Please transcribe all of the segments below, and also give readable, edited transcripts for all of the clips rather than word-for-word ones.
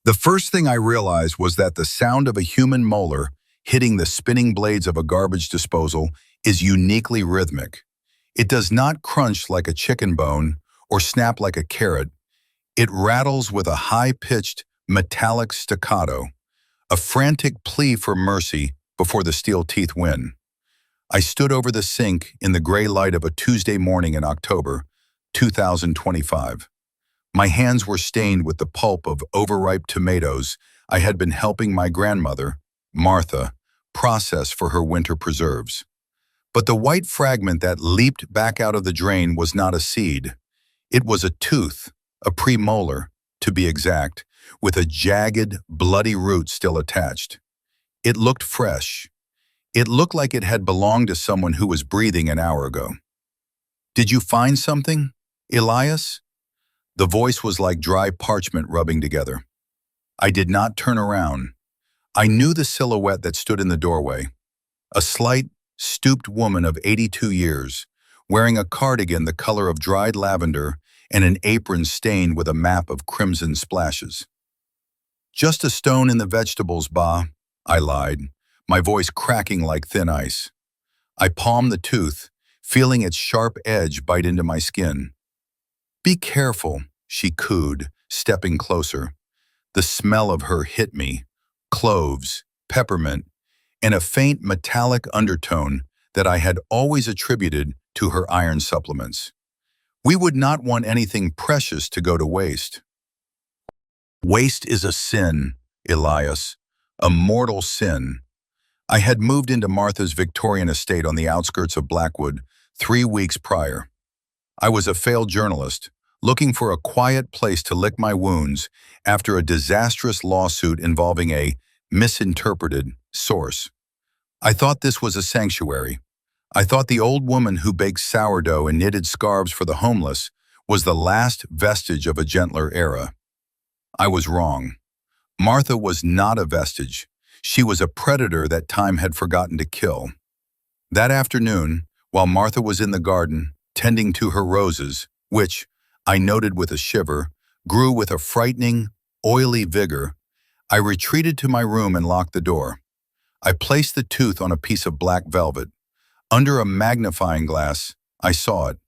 The first thing I realized was that the sound of a human molar hitting the spinning blades of a garbage disposal is uniquely rhythmic. It does not crunch like a chicken bone or snap like a carrot. It rattles with a high-pitched, metallic staccato, a frantic plea for mercy before the steel teeth win. I stood over the sink in the gray light of a Tuesday morning in October 2025. My hands were stained with the pulp of overripe tomatoes I had been helping my grandmother, Martha, process for her winter preserves. But the white fragment that leaped back out of the drain was not a seed. It was a tooth, a premolar, to be exact, with a jagged, bloody root still attached. It looked fresh. It looked like it had belonged to someone who was breathing an hour ago. "Did you find something, Elias?" The voice was like dry parchment rubbing together. I did not turn around. I knew the silhouette that stood in the doorway. A slight, stooped woman of 82 years, wearing a cardigan the color of dried lavender and an apron stained with a map of crimson splashes. "Just a stone in the vegetables, ba," I lied, my voice cracking like thin ice. I palmed the tooth, feeling its sharp edge bite into my skin. "Be careful," she cooed, stepping closer. The smell of her hit me, cloves, peppermint, and a faint metallic undertone that I had always attributed to her iron supplements. We would not want anything precious to go to waste. Waste is a sin, Elias, a mortal sin. I had moved into Martha's Victorian estate on the outskirts of Blackwood 3 weeks prior. I was a failed journalist, looking for a quiet place to lick my wounds after a disastrous lawsuit involving a misinterpreted source. I thought this was a sanctuary. I thought the old woman who baked sourdough and knitted scarves for the homeless was the last vestige of a gentler era. I was wrong. Martha was not a vestige. She was a predator that time had forgotten to kill. That afternoon, while Martha was in the garden, tending to her roses, which, I noted with a shiver, grew with a frightening, oily vigor, I retreated to my room and locked the door. I placed the tooth on a piece of black velvet. Under a magnifying glass, I saw it,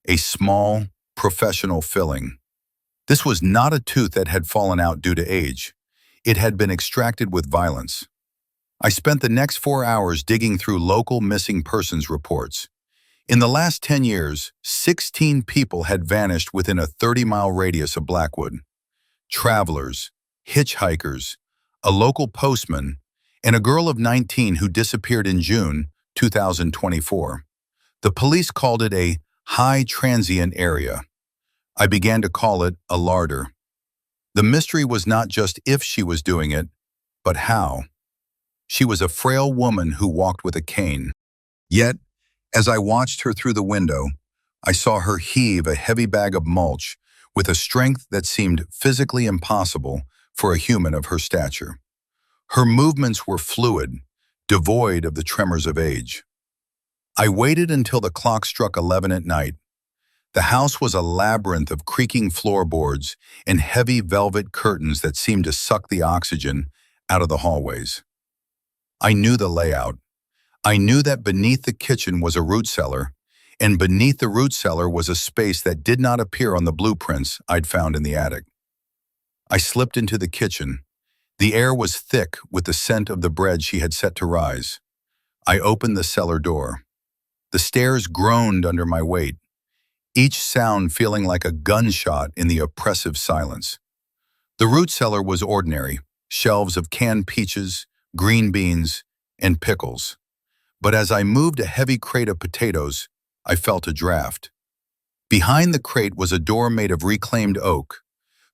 a small, professional filling. This was not a tooth that had fallen out due to age. It had been extracted with violence. I spent the next 4 hours digging through local missing persons reports. In the last 10 years, 16 people had vanished within a 30-mile radius of Blackwood. Travelers, hitchhikers, a local postman, and a girl of 19 who disappeared in June 2024. The police called it a high transient area. I began to call it a larder. The mystery was not just if she was doing it, but how. She was a frail woman who walked with a cane. Yet, as I watched her through the window, I saw her heave a heavy bag of mulch with a strength that seemed physically impossible for a human of her stature. Her movements were fluid, devoid of the tremors of age. I waited until the clock struck 11 at night. The house was a labyrinth of creaking floorboards and heavy velvet curtains that seemed to suck the oxygen out of the hallways. I knew the layout. I knew that beneath the kitchen was a root cellar, and beneath the root cellar was a space that did not appear on the blueprints I'd found in the attic. I slipped into the kitchen. The air was thick with the scent of the bread she had set to rise. I opened the cellar door. The stairs groaned under my weight, each sound feeling like a gunshot in the oppressive silence. The root cellar was ordinary, shelves of canned peaches, green beans, and pickles. But as I moved a heavy crate of potatoes, I felt a draft. Behind the crate was a door made of reclaimed oak,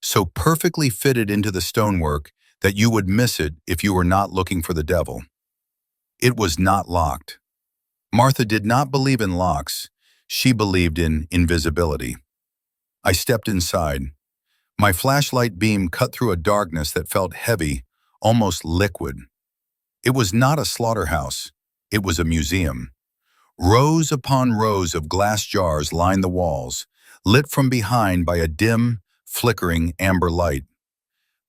so perfectly fitted into the stonework that you would miss it if you were not looking for the devil. It was not locked. Martha did not believe in locks. She believed in invisibility. I stepped inside. My flashlight beam cut through a darkness that felt heavy, almost liquid. It was not a slaughterhouse. It was a museum. Rows upon rows of glass jars lined the walls, lit from behind by a dim, flickering amber light.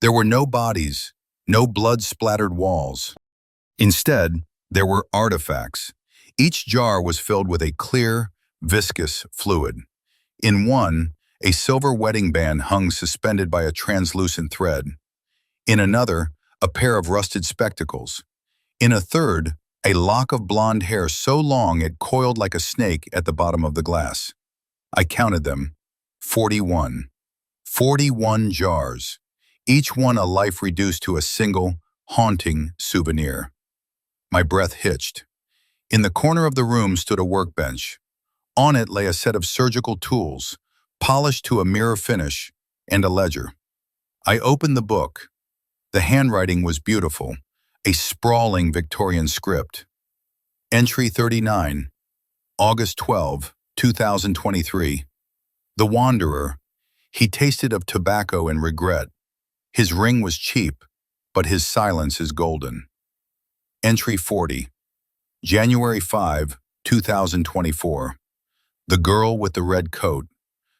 There were no bodies, no blood-splattered walls. Instead, there were artifacts. Each jar was filled with a clear, viscous fluid. In one, a silver wedding band hung suspended by a translucent thread. In another, a pair of rusted spectacles. In a third, a lock of blonde hair so long it coiled like a snake at the bottom of the glass. I counted them. 41. 41 jars, each one a life reduced to a single, haunting souvenir. My breath hitched. In the corner of the room stood a workbench. On it lay a set of surgical tools, polished to a mirror finish, and a ledger. I opened the book. The handwriting was beautiful, a sprawling Victorian script. Entry 39, August 12, 2023. The Wanderer. He tasted of tobacco and regret. His ring was cheap, but his silence is golden. Entry 40, January 5, 2024. The girl with the red coat.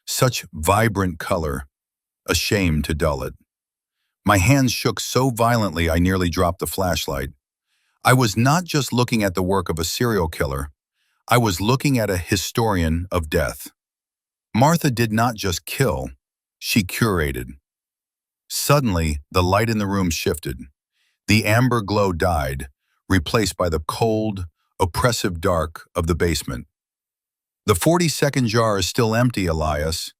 Such vibrant color. Ashamed to dull it. My hands shook so violently I nearly dropped the flashlight. I was not just looking at the work of a serial killer. I was looking at a historian of death. Martha did not just kill, she curated. Suddenly, the light in the room shifted. The amber glow died, replaced by the cold, oppressive dark of the basement. "The 42nd jar is still empty, Elias,"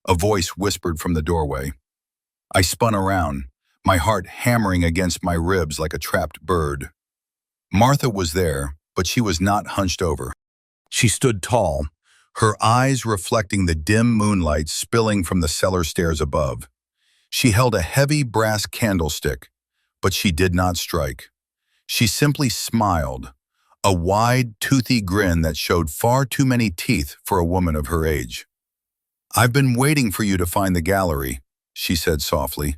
a voice whispered from the doorway. I spun around, my heart hammering against my ribs like a trapped bird. Martha was there, but she was not hunched over. She stood tall, her eyes reflecting the dim moonlight spilling from the cellar stairs above. She held a heavy brass candlestick, but she did not strike. She simply smiled, a wide, toothy grin that showed far too many teeth for a woman of her age. "I've been waiting for you to find the gallery," she said softly.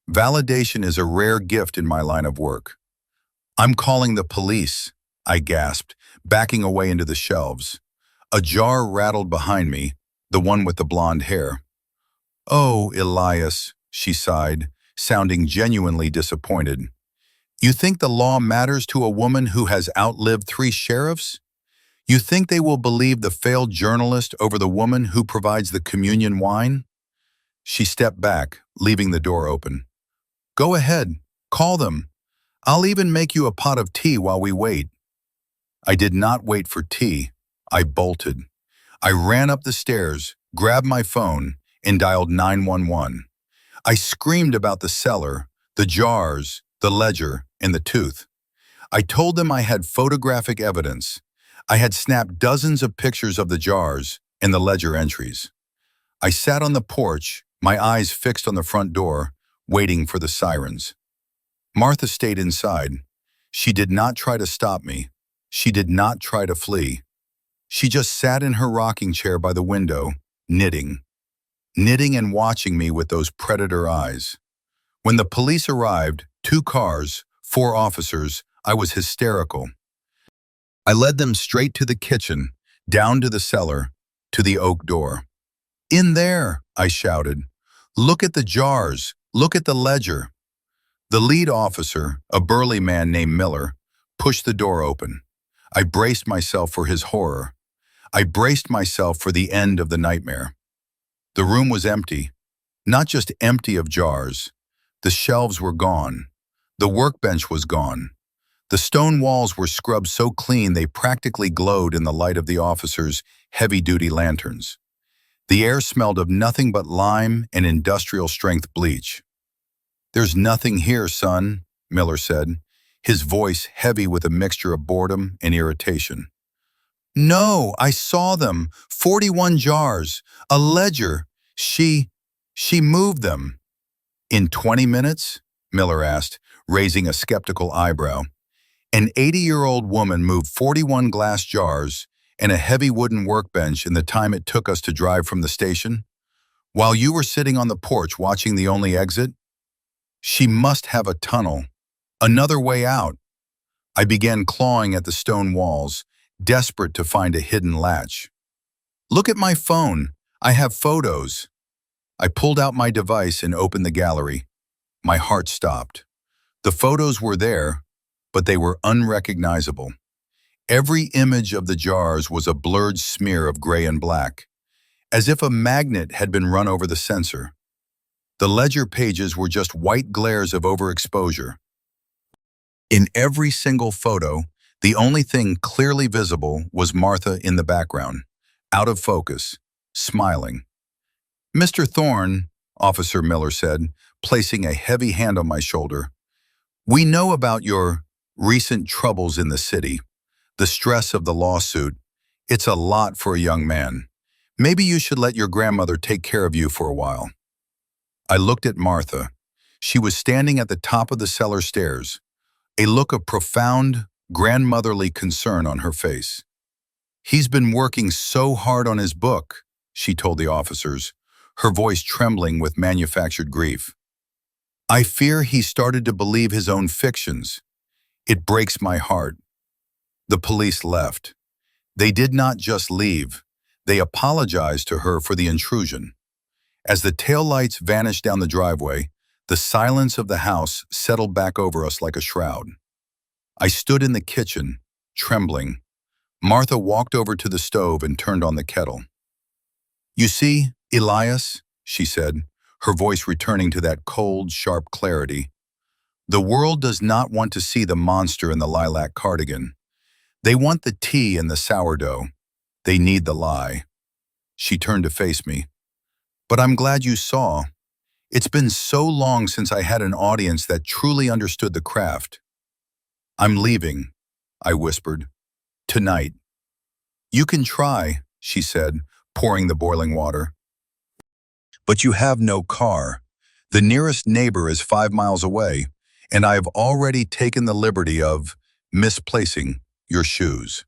"Validation is a rare gift in my line of work." "I'm calling the police," I gasped, backing away into the shelves. A jar rattled behind me, the one with the blonde hair. "Oh, Elias," she sighed, sounding genuinely disappointed. "You think the law matters to a woman who has outlived 3 sheriffs? You think they will believe the failed journalist over the woman who provides the communion wine?" She stepped back, leaving the door open. "Go ahead, call them. I'll even make you a pot of tea while we wait." I did not wait for tea. I bolted. I ran up the stairs, grabbed my phone, and dialed 911. I screamed about the cellar, the jars, the ledger, and the tooth. I told them I had photographic evidence. I had snapped dozens of pictures of the jars and the ledger entries. I sat on the porch, my eyes fixed on the front door, waiting for the sirens. Martha stayed inside. She did not try to stop me. She did not try to flee. She just sat in her rocking chair by the window, knitting. Knitting and watching me with those predator eyes. When the police arrived, 2 cars, 4 officers, I was hysterical. I led them straight to the kitchen, down to the cellar, to the oak door. "In there," I shouted. "Look at the jars. Look at the ledger." The lead officer, a burly man named Miller, pushed the door open. I braced myself for his horror. I braced myself for the end of the nightmare. The room was empty, not just empty of jars. The shelves were gone. The workbench was gone. The stone walls were scrubbed so clean they practically glowed in the light of the officers' heavy-duty lanterns. The air smelled of nothing but lime and industrial-strength bleach. "There's nothing here, son," Miller said, his voice heavy with a mixture of boredom and irritation. "No, I saw them. 41 jars. A ledger. She moved them." "In 20 minutes?" Miller asked, raising a skeptical eyebrow. "An 80-year-old woman moved 41 glass jars and a heavy wooden workbench in the time it took us to drive from the station? While you were sitting on the porch watching the only exit? She must have a tunnel. Another way out." I began clawing at the stone walls, desperate to find a hidden latch. "Look at my phone. I have photos." I pulled out my device and opened the gallery. My heart stopped. The photos were there, but they were unrecognizable. Every image of the jars was a blurred smear of gray and black, as if a magnet had been run over the sensor. The ledger pages were just white glares of overexposure. In every single photo, the only thing clearly visible was Martha in the background, out of focus, smiling. "Mr. Thorne," Officer Miller said, placing a heavy hand on my shoulder, "we know about your recent troubles in the city, the stress of the lawsuit. It's a lot for a young man. Maybe you should let your grandmother take care of you for a while." I looked at Martha. She was standing at the top of the cellar stairs, a look of profound, grandmotherly concern on her face. "He's been working so hard on his book," she told the officers, her voice trembling with manufactured grief. "I fear he started to believe his own fictions. It breaks my heart." The police left. They did not just leave. They apologized to her for the intrusion. As the taillights vanished down the driveway, the silence of the house settled back over us like a shroud. I stood in the kitchen, trembling. Martha walked over to the stove and turned on the kettle. "You see, Elias," she said, her voice returning to that cold, sharp clarity, "the world does not want to see the monster in the lilac cardigan. They want the tea and the sourdough. They need the lie." She turned to face me. "But I'm glad you saw. It's been so long since I had an audience that truly understood the craft." "I'm leaving," I whispered. "Tonight." "You can try," she said, pouring the boiling water. "But you have no car. The nearest neighbor is 5 miles away, and I have already taken the liberty of misplacing your shoes.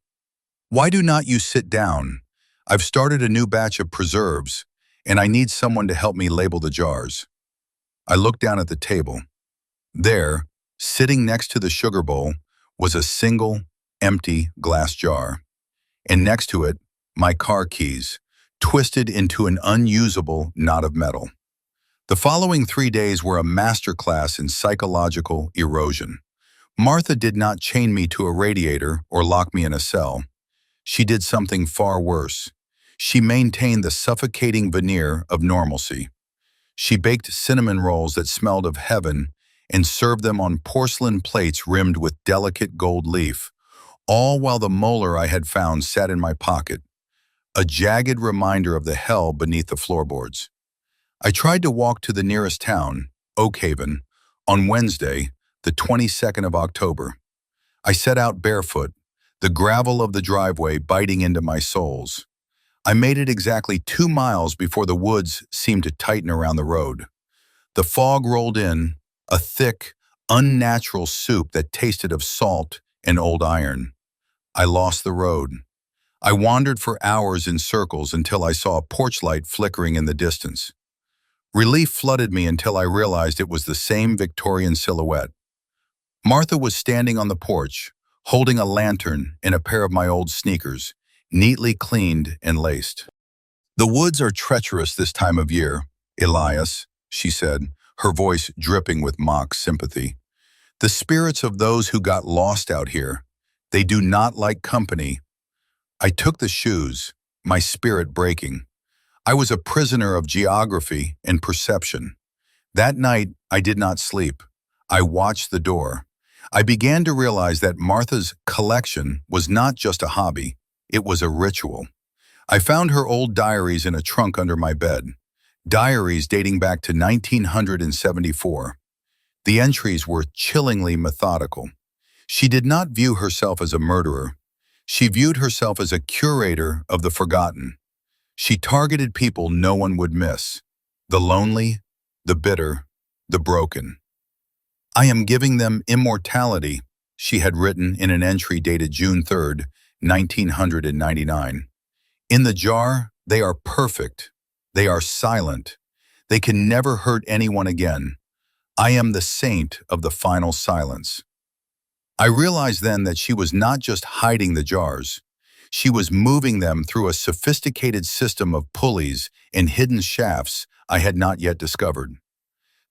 Why do not you sit down? I've started a new batch of preserves, and I need someone to help me label the jars." I looked down at the table. There, sitting next to the sugar bowl, was a single, empty glass jar. And next to it, my car keys, twisted into an unusable knot of metal. The following 3 days were a masterclass in psychological erosion. Martha did not chain me to a radiator or lock me in a cell. She did something far worse. She maintained the suffocating veneer of normalcy. She baked cinnamon rolls that smelled of heaven and served them on porcelain plates rimmed with delicate gold leaf, all while the molar I had found sat in my pocket, a jagged reminder of the hell beneath the floorboards. I tried to walk to the nearest town, Oakhaven, on Wednesday, the 22nd of October. I set out barefoot, the gravel of the driveway biting into my soles. I made it exactly 2 miles before the woods seemed to tighten around the road. The fog rolled in, a thick, unnatural soup that tasted of salt and old iron. I lost the road. I wandered for hours in circles until I saw a porch light flickering in the distance. Relief flooded me until I realized it was the same Victorian silhouette. Martha was standing on the porch, holding a lantern and a pair of my old sneakers, neatly cleaned and laced. "The woods are treacherous this time of year, Elias," she said, her voice dripping with mock sympathy. "The spirits of those who got lost out here, they do not like company." I took the shoes, my spirit breaking. I was a prisoner of geography and perception. That night, I did not sleep. I watched the door. I began to realize that Martha's collection was not just a hobby, it was a ritual. I found her old diaries in a trunk under my bed, diaries dating back to 1974. The entries were chillingly methodical. She did not view herself as a murderer. She viewed herself as a curator of the forgotten. She targeted people no one would miss: the lonely, the bitter, the broken. "I am giving them immortality," she had written in an entry dated June 3rd, 1999. "In the jar, they are perfect. They are silent. They can never hurt anyone again. I am the saint of the final silence." I realized then that she was not just hiding the jars. She was moving them through a sophisticated system of pulleys and hidden shafts I had not yet discovered.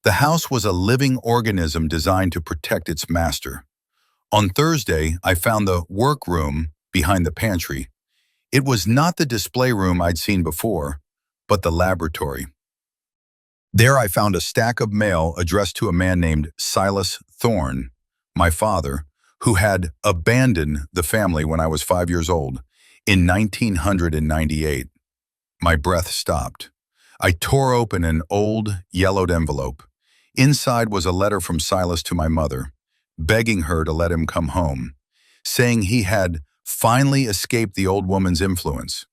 The house was a living organism designed to protect its master. On Thursday, I found the workroom behind the pantry. It was not the display room I'd seen before, but the laboratory. There I found a stack of mail addressed to a man named Silas Thorne, my father, who had abandoned the family when I was 5 years old in 1998. My breath stopped. I tore open an old, yellowed envelope. Inside was a letter from Silas to my mother, begging her to let him come home, saying he had finally escaped the old woman's influence.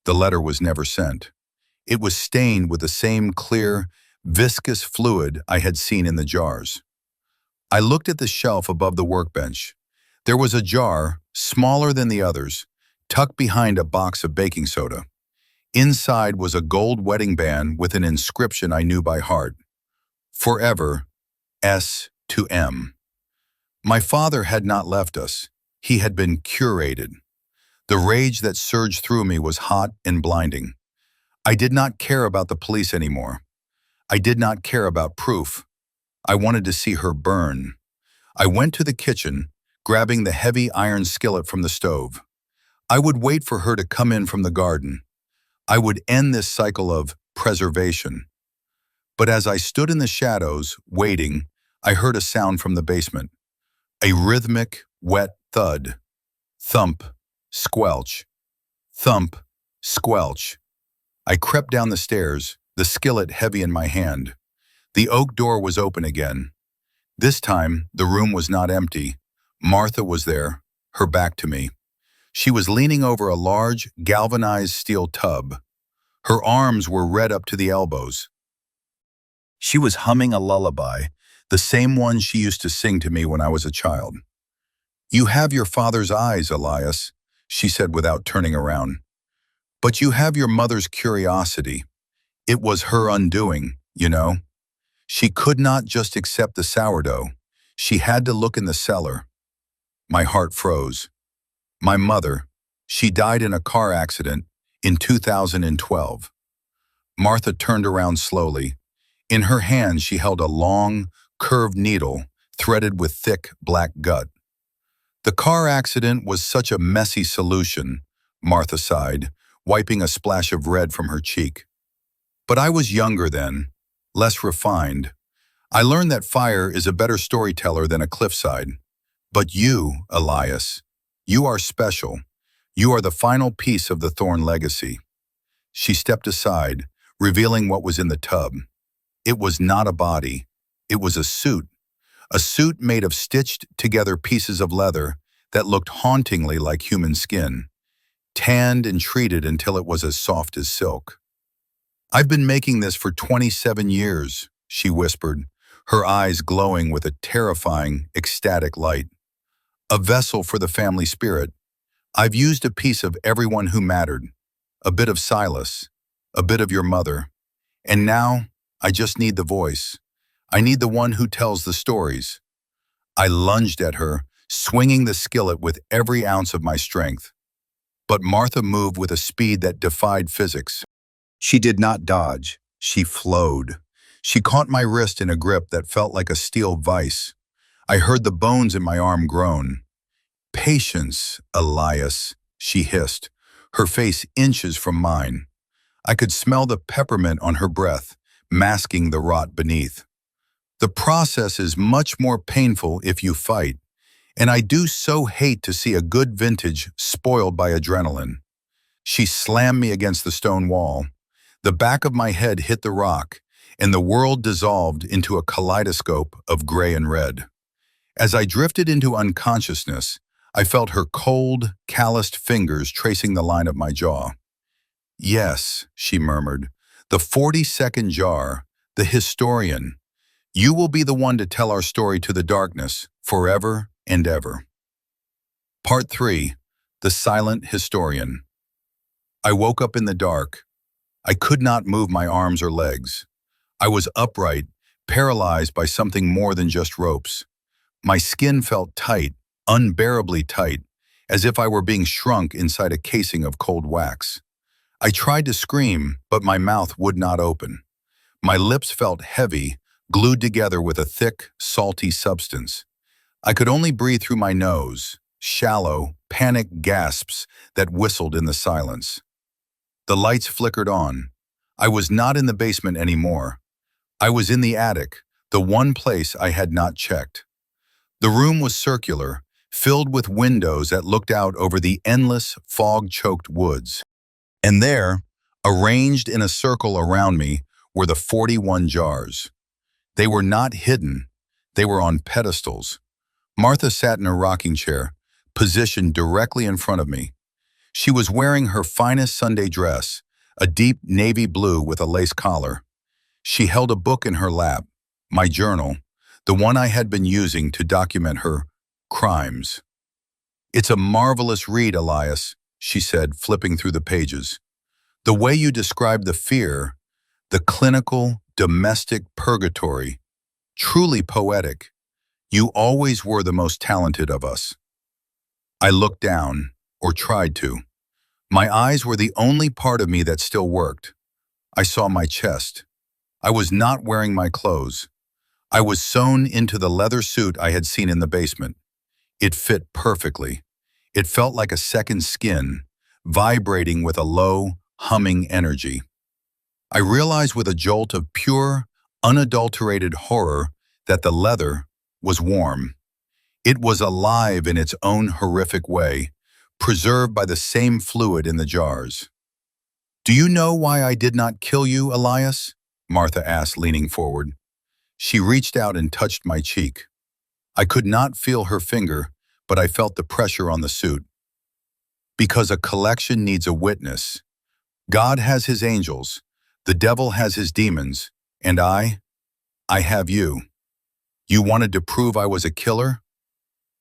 The letter was never sent. It was stained with the same clear, viscous fluid I had seen in the jars. I looked at the shelf above the workbench. There was a jar, smaller than the others, tucked behind a box of baking soda. Inside was a gold wedding band with an inscription I knew by heart. Forever, S to M. My father had not left us. He had been curated. The rage that surged through me was hot and blinding. I did not care about the police anymore. I did not care about proof. I wanted to see her burn. I went to the kitchen, grabbing the heavy iron skillet from the stove. I would wait for her to come in from the garden. I would end this cycle of preservation. But as I stood in the shadows, waiting, I heard a sound from the basement. A rhythmic, wet thud. Thump, squelch. Thump, squelch. I crept down the stairs, the skillet heavy in my hand. The oak door was open again. This time, the room was not empty. Martha was there, her back to me. She was leaning over a large, galvanized steel tub. Her arms were red up to the elbows. She was humming a lullaby, the same one she used to sing to me when I was a child. "You have your father's eyes, Elias," she said without turning around. "But you have your mother's curiosity. It was her undoing, you know. She could not just accept the sourdough. She had to look in the cellar." My heart froze. My mother, she died in a car accident in 2012. Martha turned around slowly. In her hand, she held a long, curved needle threaded with thick, black gut. "The car accident was such a messy solution," Martha sighed, wiping a splash of red from her cheek. "But I was younger then, less refined. I learned that fire is a better storyteller than a cliffside. But you, Elias, you are special. You are the final piece of the Thorne legacy." She stepped aside, revealing what was in the tub. It was not a body. It was a suit made of stitched-together pieces of leather that looked hauntingly like human skin, tanned and treated until it was as soft as silk. "I've been making this for 27 years, she whispered, her eyes glowing with a terrifying, ecstatic light. "A vessel for the family spirit. I've used a piece of everyone who mattered, a bit of Silas, a bit of your mother. And now, I just need the voice. I need the one who tells the stories." I lunged at her, swinging the skillet with every ounce of my strength. But Martha moved with a speed that defied physics. She did not dodge. She flowed. She caught my wrist in a grip that felt like a steel vise. I heard the bones in my arm groan. "Patience, Elias," she hissed, her face inches from mine. I could smell the peppermint on her breath, masking the rot beneath. "The process is much more painful if you fight, and I do so hate to see a good vintage spoiled by adrenaline." She slammed me against the stone wall. The back of my head hit the rock, and the world dissolved into a kaleidoscope of gray and red. As I drifted into unconsciousness, I felt her cold, calloused fingers tracing the line of my jaw. "Yes," she murmured, "the 40-second jar, the historian. You will be the one to tell our story to the darkness, forever and ever." Part 3. The Silent Historian. I woke up in the dark. I could not move my arms or legs. I was upright, paralyzed by something more than just ropes. My skin felt tight, unbearably tight, as if I were being shrunk inside a casing of cold wax. I tried to scream, but my mouth would not open. My lips felt heavy, glued together with a thick, salty substance. I could only breathe through my nose, shallow, panicked gasps that whistled in the silence. The lights flickered on. I was not in the basement anymore. I was in the attic, the one place I had not checked. The room was circular, filled with windows that looked out over the endless, fog-choked woods. And there, arranged in a circle around me, were the 41 jars. They were not hidden. They were on pedestals. Martha sat in a rocking chair, positioned directly in front of me. She was wearing her finest Sunday dress, a deep navy blue with a lace collar. She held a book in her lap, my journal, the one I had been using to document her crimes. "It's a marvelous read, Elias," she said, flipping through the pages. "The way you describe the fear, the clinical, domestic purgatory, truly poetic. You always were the most talented of us." I looked down, or tried to. My eyes were the only part of me that still worked. I saw my chest. I was not wearing my clothes. I was sewn into the leather suit I had seen in the basement. It fit perfectly. It felt like a second skin, vibrating with a low, humming energy. I realized with a jolt of pure, unadulterated horror that the leather was warm. It was alive in its own horrific way, preserved by the same fluid in the jars. "Do you know why I did not kill you, Elias?" Martha asked, leaning forward. She reached out and touched my cheek. I could not feel her finger, but I felt the pressure on the suit. "Because a collection needs a witness. God has his angels, the devil has his demons, and I have you. You wanted to prove I was a killer?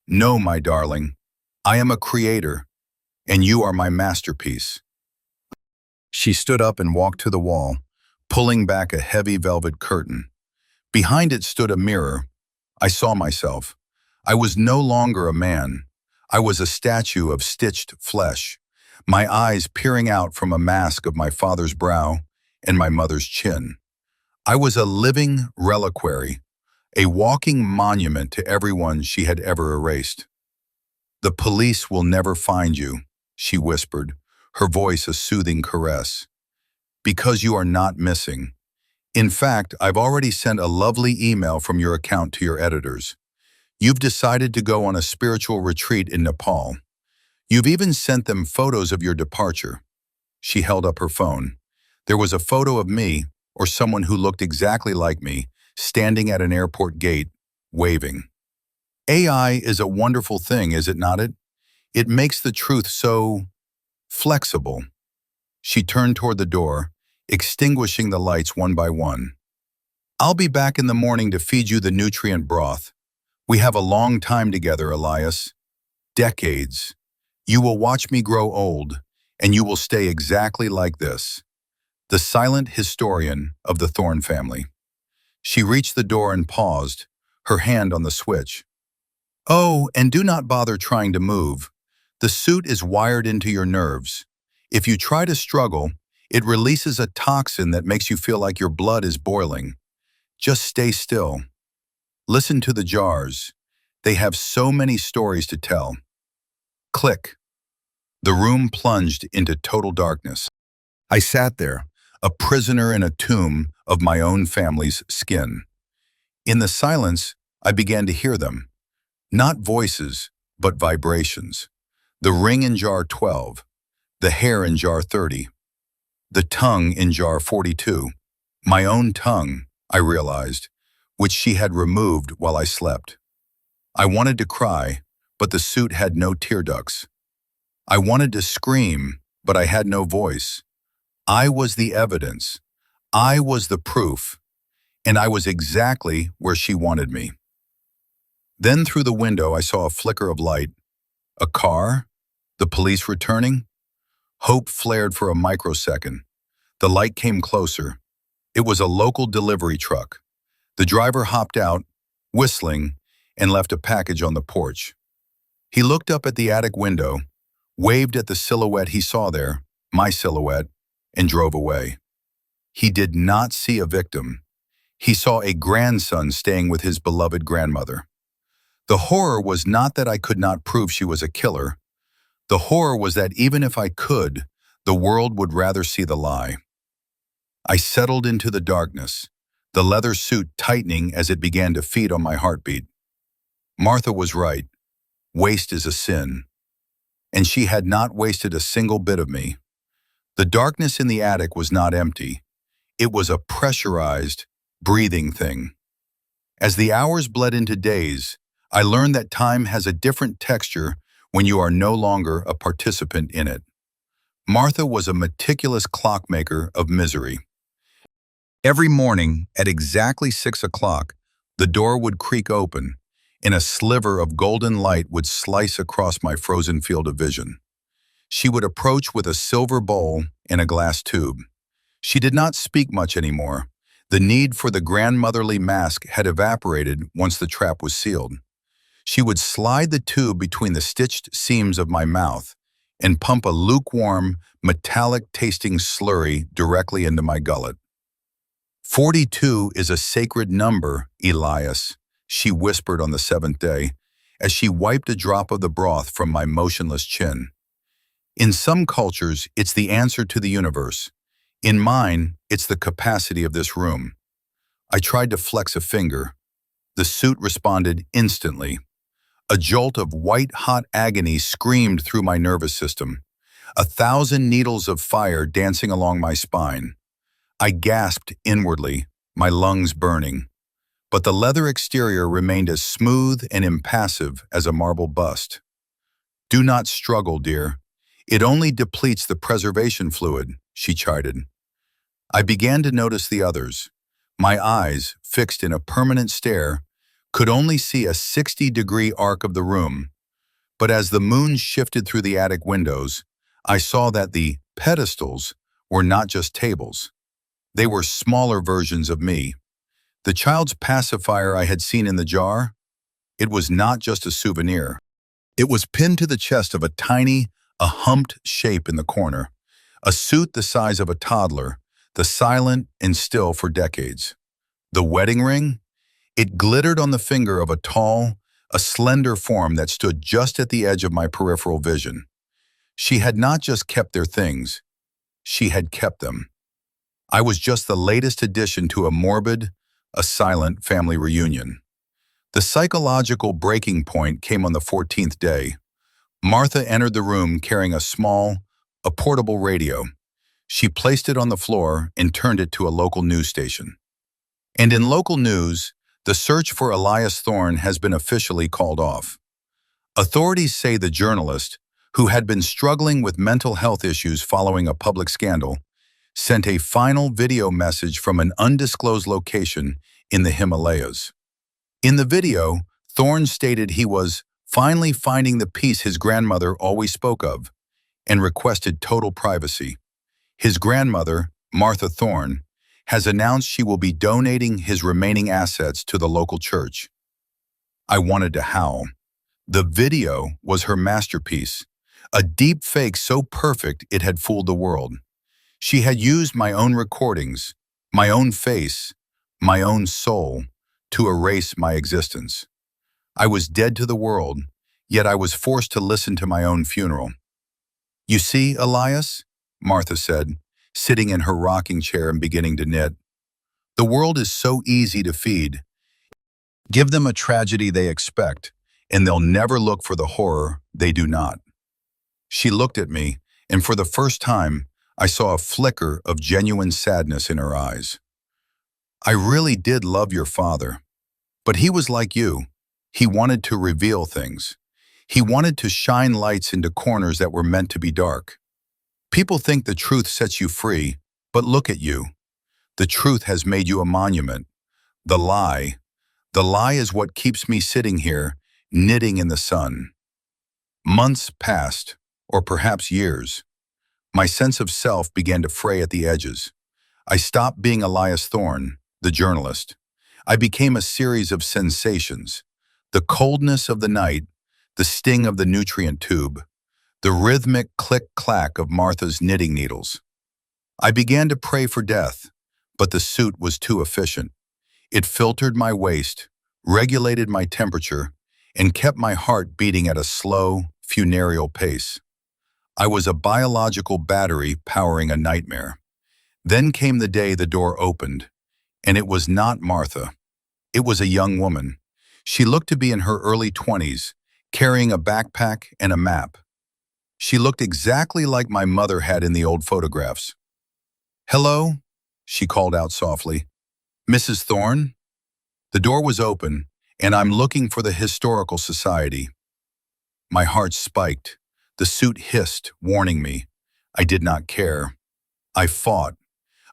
No, my darling. I am a creator, and you are my masterpiece." She stood up and walked to the wall, pulling back a heavy velvet curtain. Behind it stood a mirror. I saw myself. I was no longer a man. I was a statue of stitched flesh, my eyes peering out from a mask of my father's brow and my mother's chin. I was a living reliquary, a walking monument to everyone she had ever erased. "The police will never find you," she whispered, her voice a soothing caress. "Because you are not missing. In fact, I've already sent a lovely email from your account to your editors. You've decided to go on a spiritual retreat in Nepal. You've even sent them photos of your departure." She held up her phone. There was a photo of me, or someone who looked exactly like me, standing at an airport gate, waving. AI is a wonderful thing, is it not? It makes the truth so flexible. She turned toward the door, extinguishing the lights one by one. "I'll be back in the morning to feed you the nutrient broth. We have a long time together, Elias. Decades. You will watch me grow old, and you will stay exactly like this. The silent historian of the Thorne family." She reached the door and paused, her hand on the switch. "Oh, and do not bother trying to move. The suit is wired into your nerves. If you try to struggle, it releases a toxin that makes you feel like your blood is boiling. Just stay still. Listen to the jars. They have so many stories to tell." Click. The room plunged into total darkness. I sat there, a prisoner in a tomb of my own family's skin. In the silence, I began to hear them. Not voices, but vibrations. The ring in jar 12, the hair in jar 30, the tongue in jar 42. My own tongue, I realized, which she had removed while I slept. I wanted to cry, but the suit had no tear ducts. I wanted to scream, but I had no voice. I was the evidence. I was the proof, and I was exactly where she wanted me. Then through the window I saw a flicker of light. A car? The police returning? Hope flared for a microsecond. The light came closer. It was a local delivery truck. The driver hopped out, whistling, and left a package on the porch. He looked up at the attic window, waved at the silhouette he saw there, my silhouette, and drove away. He did not see a victim. He saw a grandson staying with his beloved grandmother. The horror was not that I could not prove she was a killer. The horror was that even if I could, the world would rather see the lie. I settled into the darkness, the leather suit tightening as it began to feed on my heartbeat. Martha was right. Waste is a sin. And she had not wasted a single bit of me. The darkness in the attic was not empty. It was a pressurized, breathing thing. As the hours bled into days, I learned that time has a different texture when you are no longer a participant in it. Martha was a meticulous clockmaker of misery. Every morning, at exactly 6 o'clock, the door would creak open, and a sliver of golden light would slice across my frozen field of vision. She would approach with a silver bowl and a glass tube. She did not speak much anymore. The need for the grandmotherly mask had evaporated once the trap was sealed. She would slide the tube between the stitched seams of my mouth and pump a lukewarm, metallic-tasting slurry directly into my gullet. 42 is a sacred number, Elias, she whispered on the 7th day, as she wiped a drop of the broth from my motionless chin. In some cultures, it's the answer to the universe. In mine, it's the capacity of this room. I tried to flex a finger. The suit responded instantly. A jolt of white-hot agony screamed through my nervous system, 1,000 needles of fire dancing along my spine. I gasped inwardly, my lungs burning. But the leather exterior remained as smooth and impassive as a marble bust. "Do not struggle, dear. It only depletes the preservation fluid," she chided. I began to notice the others. My eyes, fixed in a permanent stare, could only see a 60-degree arc of the room. But as the moon shifted through the attic windows, I saw that the pedestals were not just tables. They were smaller versions of me. The child's pacifier I had seen in the jar, it was not just a souvenir. It was pinned to the chest of a humped shape in the corner, a suit the size of a toddler, the silent and still for decades. The wedding ring? It glittered on the finger of a slender form that stood just at the edge of my peripheral vision. She had not just kept their things, she had kept them. I was just the latest addition to a silent family reunion. The psychological breaking point came on the 14th day. Martha entered the room carrying a portable radio. She placed it on the floor and turned it to a local news station. And in local news, the search for Elias Thorne has been officially called off. Authorities say the journalist, who had been struggling with mental health issues following a public scandal, sent a final video message from an undisclosed location in the Himalayas. In the video, Thorne stated he was finally finding the peace his grandmother always spoke of and requested total privacy. His grandmother, Martha Thorne, has announced she will be donating his remaining assets to the local church. I wanted to howl. The video was her masterpiece, a deep fake so perfect it had fooled the world. She had used my own recordings, my own face, my own soul, to erase my existence. I was dead to the world, yet I was forced to listen to my own funeral. "You see, Elias," Martha said, sitting in her rocking chair and beginning to knit. "The world is so easy to feed. Give them a tragedy they expect, and they'll never look for the horror they do not." She looked at me, and for the first time, I saw a flicker of genuine sadness in her eyes. "I really did love your father, but he was like you. He wanted to reveal things. He wanted to shine lights into corners that were meant to be dark. People think the truth sets you free, but look at you. The truth has made you a monument. The lie is what keeps me sitting here, knitting in the sun." Months passed, or perhaps years. My sense of self began to fray at the edges. I stopped being Elias Thorne, the journalist. I became a series of sensations. The coldness of the night, the sting of the nutrient tube, the rhythmic click-clack of Martha's knitting needles. I began to pray for death, but the suit was too efficient. It filtered my waste, regulated my temperature, and kept my heart beating at a slow, funereal pace. I was a biological battery powering a nightmare. Then came the day the door opened, and it was not Martha. It was a young woman. She looked to be in her early 20s, carrying a backpack and a map. She looked exactly like my mother had in the old photographs. "Hello?" she called out softly. "Mrs. Thorne?" The door was open, and I'm looking for the Historical Society. My heart spiked. The suit hissed, warning me. I did not care. I fought.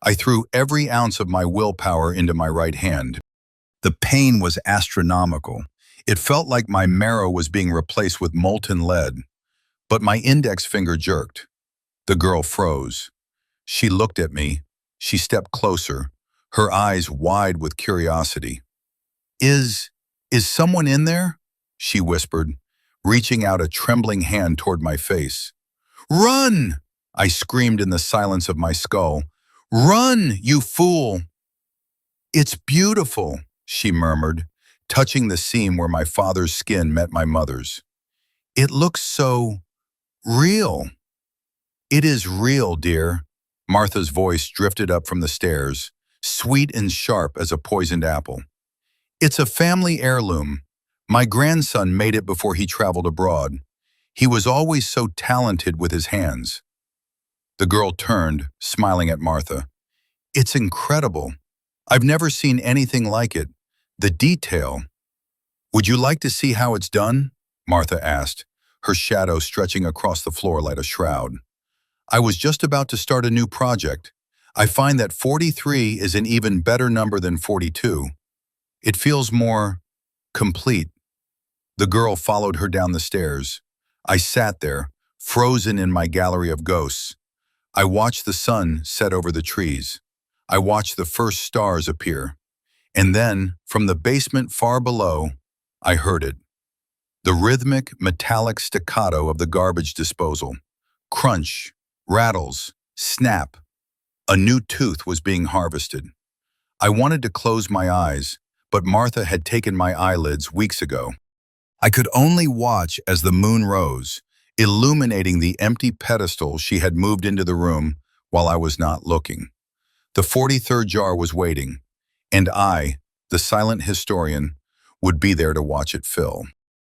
I threw every ounce of my willpower into my right hand. The pain was astronomical. It felt like my marrow was being replaced with molten lead. But my index finger jerked. The girl froze. She looked at me. She stepped closer, her eyes wide with curiosity. Is someone in there?" she whispered, reaching out a trembling hand toward my face. "Run!" I screamed in the silence of my skull. "Run, you fool!" "It's beautiful," she murmured, touching the seam where my father's skin met my mother's. "It looks so real." "It is real, dear." Martha's voice drifted up from the stairs, sweet and sharp as a poisoned apple. "It's a family heirloom. My grandson made it before he traveled abroad. He was always so talented with his hands." The girl turned, smiling at Martha. "It's incredible. I've never seen anything like it. The detail." "Would you like to see how it's done?" Martha asked, her shadow stretching across the floor like a shroud. "I was just about to start a new project. I find that 43 is an even better number than 42. It feels more complete." The girl followed her down the stairs. I sat there, frozen in my gallery of ghosts. I watched the sun set over the trees. I watched the first stars appear. And then, from the basement far below, I heard it. The rhythmic, metallic staccato of the garbage disposal. Crunch, rattles, snap. A new tooth was being harvested. I wanted to close my eyes, but Martha had taken my eyelids weeks ago. I could only watch as the moon rose, illuminating the empty pedestal she had moved into the room while I was not looking. The 43rd jar was waiting, and I, the silent historian, would be there to watch it fill.